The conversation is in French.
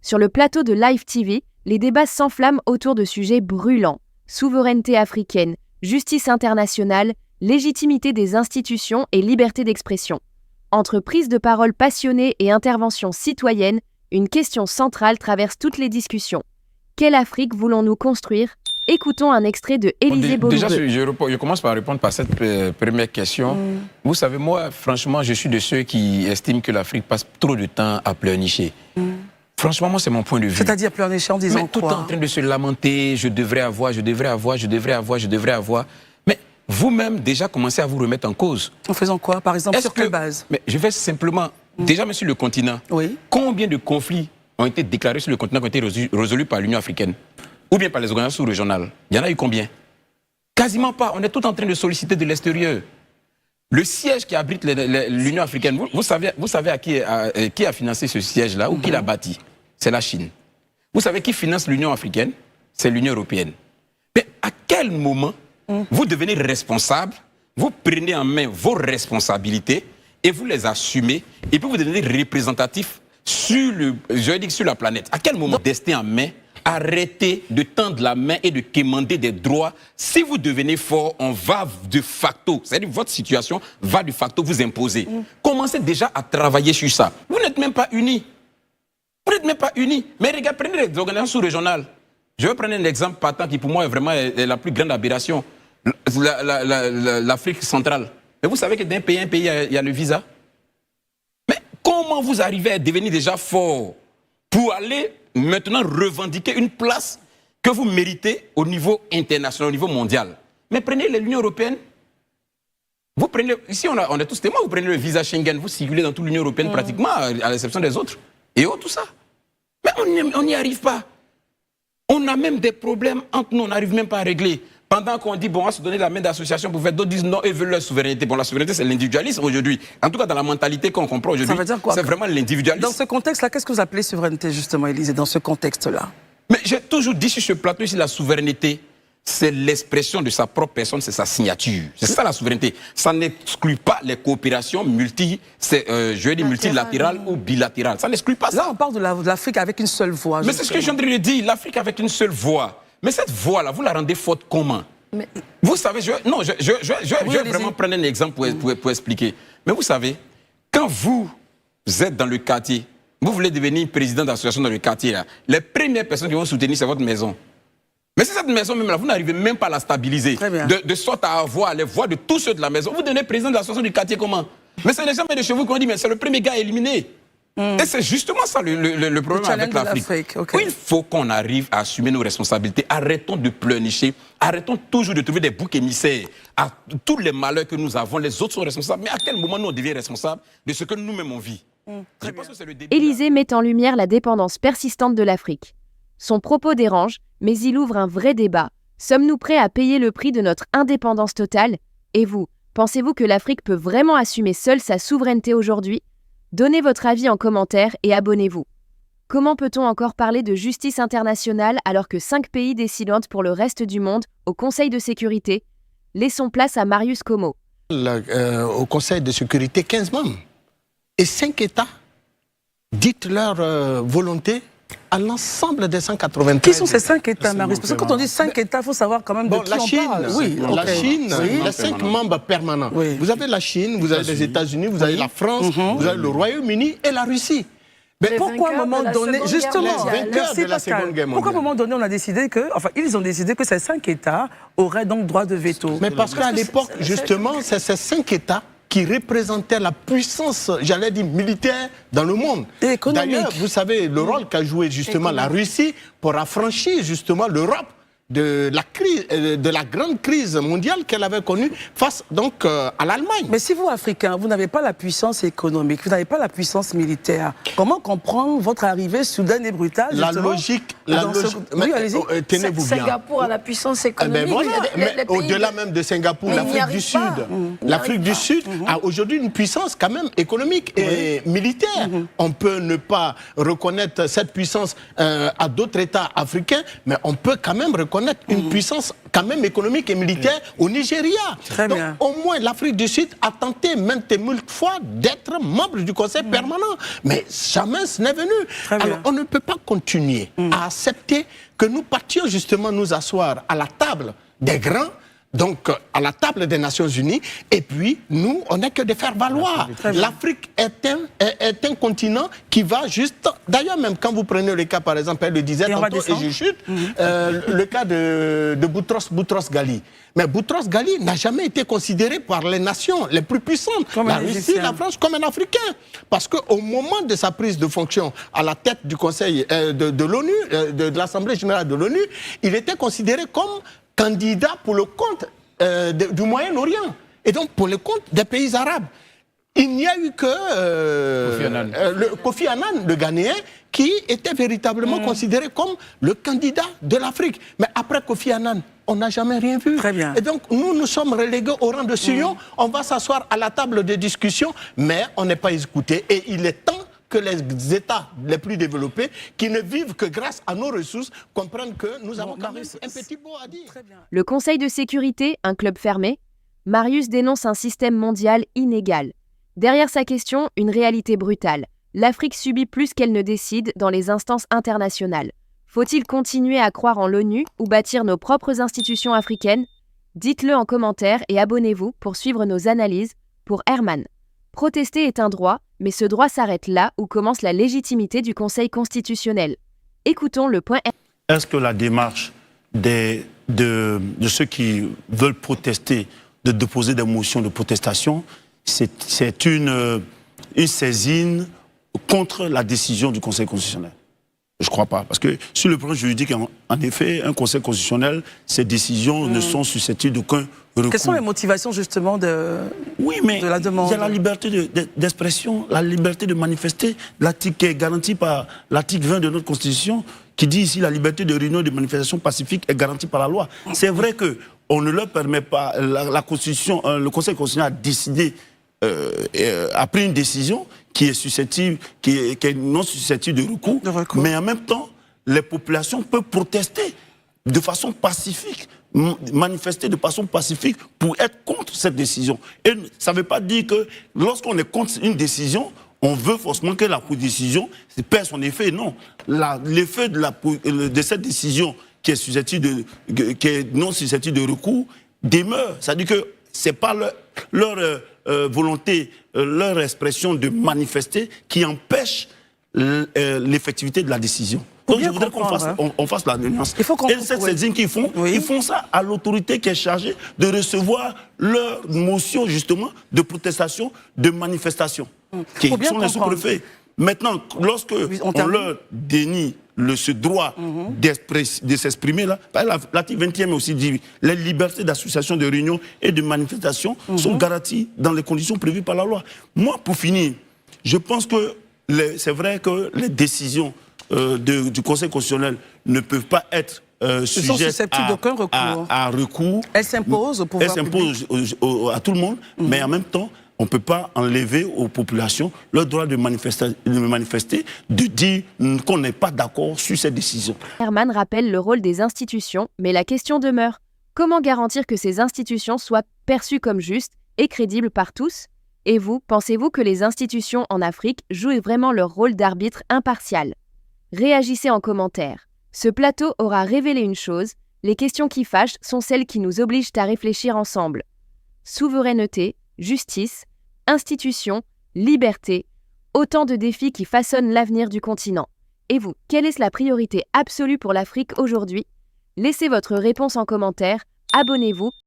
Sur le plateau de Live TV, les débats s'enflamment autour de sujets brûlants. Souveraineté africaine, justice internationale, légitimité des institutions et liberté d'expression. Entre prise de parole passionnée et intervention citoyenne, une question centrale traverse toutes les discussions. Quelle Afrique voulons-nous construire? Écoutons un extrait de Élisée Bolobé. Déjà, je commence par répondre par cette première question. Vous savez, moi, franchement, je suis de ceux qui estiment que l'Afrique passe trop de temps à pleurnicher. Franchement, moi, c'est mon point de vue. C'est-à-dire pleurnicher en disant tout quoi? en train de se lamenter, je devrais avoir. Mais vous-même, déjà, commencez à vous remettre en cause. En faisant quoi? Par exemple, sur quelle base? Mais je vais simplement, déjà, même sur le continent, combien de conflits ont été déclarés sur le continent, qui ont été résolus par l'Union africaine? Ou bien par les organisations régionales? Il y en a eu combien? Quasiment pas. On est tout en train de solliciter de l'extérieur. Le siège qui abrite l'Union africaine, vous savez à qui a financé ce siège-là ou qui l'a bâti? C'est la Chine. Vous savez qui finance l'Union africaine? C'est l'Union européenne. Mais à quel moment vous devenez responsable, vous prenez en main vos responsabilités et vous les assumez et puis vous devenez représentatif sur la planète? À quel moment destin en main? Arrêtez de tendre la main et de quémander des droits. Si vous devenez fort, on va de facto, c'est-à-dire votre situation va de facto vous imposer. Commencez déjà à travailler sur ça. Vous n'êtes même pas unis. Vous n'êtes même pas unis. Mais regardez, prenez les organisations sous-régionales. Je vais prendre un exemple patent qui pour moi est vraiment la plus grande aberration. L'Afrique centrale. Mais vous savez que d'un pays à un pays, il y a le visa. Mais comment vous arrivez à devenir déjà fort pour aller maintenant revendiquer une place que vous méritez au niveau international, au niveau mondial? Mais prenez l'Union européenne. Vous prenez, ici on est tous témoins, vous prenez le visa Schengen, vous circulez dans toute l'Union européenne pratiquement, à l'exception des autres. Et tout ça. Mais on n'y arrive pas. On a même des problèmes entre nous, on n'arrive même pas à régler. Pendant qu'on dit, bon, on va se donner la main d'association pour faire, d'autres disent non, ils veulent leur souveraineté. Bon, la souveraineté, c'est l'individualisme aujourd'hui. En tout cas, dans la mentalité qu'on comprend aujourd'hui, c'est vraiment l'individualisme. Dans ce contexte-là, qu'est-ce que vous appelez souveraineté, justement, Élisée, dans ce contexte-là? Mais j'ai toujours dit sur ce plateau ici, la souveraineté, c'est l'expression de sa propre personne, c'est sa signature. C'est ça la souveraineté. Ça n'exclut pas les coopérations multilatérales ou bilatérales. Ça n'exclut pas ça. Là, on parle de l'Afrique avec une seule voix. Mais c'est ce que je suis en train de dire, l'Afrique avec une seule voix. Mais cette voix-là, vous la rendez forte comment? Vous savez, je vais vraiment prendre un exemple pour expliquer. Mais vous savez, quand vous êtes dans le quartier, vous voulez devenir président d'association dans le quartier, là, les premières personnes qui vont soutenir, c'est votre maison. Mais c'est cette maison même là, vous n'arrivez même pas à la stabiliser. De sorte à avoir les voix de tous ceux de la maison. Vous devenez président de l'association du quartier comment? Mais c'est les gens de chez vous qui ont dit, mais c'est le premier gars éliminé. Et c'est justement ça le problème avec l'Afrique. Il faut qu'on arrive à assumer nos responsabilités. Arrêtons de pleurnicher. Arrêtons toujours de trouver des boucs émissaires. À tous les malheurs que nous avons, les autres sont responsables. Mais à quel moment nous on devient responsables de ce que nous-mêmes on vit? Je pense que c'est le début. Élisée met en lumière la dépendance persistante de l'Afrique. Son propos dérange, mais il ouvre un vrai débat. Sommes-nous prêts à payer le prix de notre indépendance totale? Et vous, pensez-vous que l'Afrique peut vraiment assumer seule sa souveraineté aujourd'hui? Donnez votre avis en commentaire et abonnez-vous. Comment peut-on encore parler de justice internationale alors que 5 pays décident pour le reste du monde au Conseil de sécurité? Laissons place à Marius Como. Au Conseil de sécurité, 15 membres. Et 5 États dites leur volonté à l'ensemble des 193. Qui sont ces 5 États, Marius? Parce que quand on dit 5 États, il faut savoir quand même de qui on parle. La Chine, les 5 membres permanents. Vous avez la Chine, vous avez les États-Unis, vous avez la France, vous avez le Royaume-Uni et la Russie. Mais pourquoi à un moment donné, justement, pourquoi à un moment donné on a décidé que, enfin ils ont décidé que ces 5 États auraient donc droit de veto? Mais parce qu'à l'époque, justement, c'est ces 5 États qui représentaient la puissance, j'allais dire, militaire dans le monde. D'ailleurs, vous savez, le rôle qu'a joué justement la Russie pour affranchir justement l'Europe de la crise, de la grande crise mondiale qu'elle avait connue face donc à l'Allemagne. Mais si vous, Africains, vous n'avez pas la puissance économique, vous n'avez pas la puissance militaire, comment comprendre votre arrivée soudaine et brutale? La logique, oui, allez-y. Tenez-vous bien. Singapour a la puissance économique. Mais au-delà même de Singapour, l'Afrique du Sud, l'Afrique du Sud a aujourd'hui une puissance quand même économique et militaire. On peut ne pas reconnaître cette puissance à d'autres États africains, mais on peut quand même reconnaître reconnaître une puissance quand même économique et militaire au Nigeria. Très bien. Au moins, l'Afrique du Sud a tenté maintes et moult fois d'être membre du Conseil permanent. Mais jamais ce n'est venu. Alors, on ne peut pas continuer à accepter que nous partions justement nous asseoir à la table des grands, donc à la table des Nations Unies, et puis nous, on n'est que de faire valoir. L'Afrique est un continent qui va juste... D'ailleurs, même quand vous prenez le cas, par exemple, elle le disait tantôt, et je chute, le cas de Boutros Ghali. Mais Boutros Ghali n'a jamais été considéré par les nations les plus puissantes, la Russie, la France, comme un Africain. Parce qu'au moment de sa prise de fonction à la tête du Conseil de l'ONU, de l'Assemblée générale de l'ONU, il était considéré comme candidat pour le compte du Moyen-Orient et donc pour le compte des pays arabes. Il n'y a eu que Kofi Annan, le Ghanéen, qui était véritablement considéré comme le candidat de l'Afrique. Mais après Kofi Annan, on n'a jamais rien vu. Très bien. Et donc nous sommes relégués au rang de sillon. On va s'asseoir à la table de discussion, mais on n'est pas écouté. Et il est temps que les États les plus développés, qui ne vivent que grâce à nos ressources, comprennent que nous avons quand même un petit mot à dire. Le Conseil de sécurité, un club fermé, Marius dénonce un système mondial inégal. Derrière sa question, une réalité brutale. L'Afrique subit plus qu'elle ne décide dans les instances internationales. Faut-il continuer à croire en l'ONU ou bâtir nos propres institutions africaines? Dites-le en commentaire et abonnez-vous pour suivre nos analyses. Pour Herman, protester est un droit, mais ce droit s'arrête là où commence la légitimité du Conseil constitutionnel. Écoutons le point. Est-ce que la démarche de ceux qui veulent protester, de déposer des motions de protestation, c'est une saisine contre la décision du Conseil constitutionnel? Je ne crois pas. Parce que sur le plan juridique, en effet, un Conseil constitutionnel, ces décisions ne sont susceptibles d'aucun recours. Quelles sont les motivations justement de la demande? Il y a la liberté d'expression, la liberté de manifester, l'article qui est garanti par l'article 20 de notre Constitution, qui dit ici la liberté de réunion et de manifestation pacifique est garantie par la loi. C'est vrai qu'on ne leur permet pas, la Constitution, le Conseil constitutionnel a décidé, a pris une décision qui est susceptible, qui est non susceptible de recours, mais en même temps, les populations peuvent protester de façon pacifique, manifester de façon pacifique pour être contre cette décision. Et ça ne veut pas dire que lorsqu'on est contre une décision, on veut forcément que la décision perde son effet. Non, l'effet de cette décision qui est non susceptible de recours demeure. C'est-à-dire que ce n'est pas leur volonté, leur expression de manifester qui empêche l'effectivité de la décision. Donc je voudrais qu'on fasse la nuance. Et cette saisine qu'ils font, ils font ça à l'autorité qui est chargée de recevoir leurs motions justement de protestation, de manifestation, qui sont les sous-préfets. Maintenant, lorsque on leur dénie ce droit de s'exprimer, l'article 20e aussi dit les libertés d'association, de réunion et de manifestation sont garanties dans les conditions prévues par la loi. Moi, pour finir, je pense que c'est vrai que les décisions du Conseil constitutionnel ne peuvent pas être sujettes à recours. Elles s'imposent au pouvoir public. Elles s'imposent à tout le monde, mais en même temps, on ne peut pas enlever aux populations leur droit de manifester, de dire qu'on n'est pas d'accord sur cette décision. Herman rappelle le rôle des institutions, mais la question demeure. Comment garantir que ces institutions soient perçues comme justes et crédibles par tous? Et vous, pensez-vous que les institutions en Afrique jouent vraiment leur rôle d'arbitre impartial? Réagissez en commentaire. Ce plateau aura révélé une chose, les questions qui fâchent sont celles qui nous obligent à réfléchir ensemble. Souveraineté, justice, institutions, liberté, autant de défis qui façonnent l'avenir du continent. Et vous, quelle est la priorité absolue pour l'Afrique aujourd'hui? Laissez votre réponse en commentaire, abonnez-vous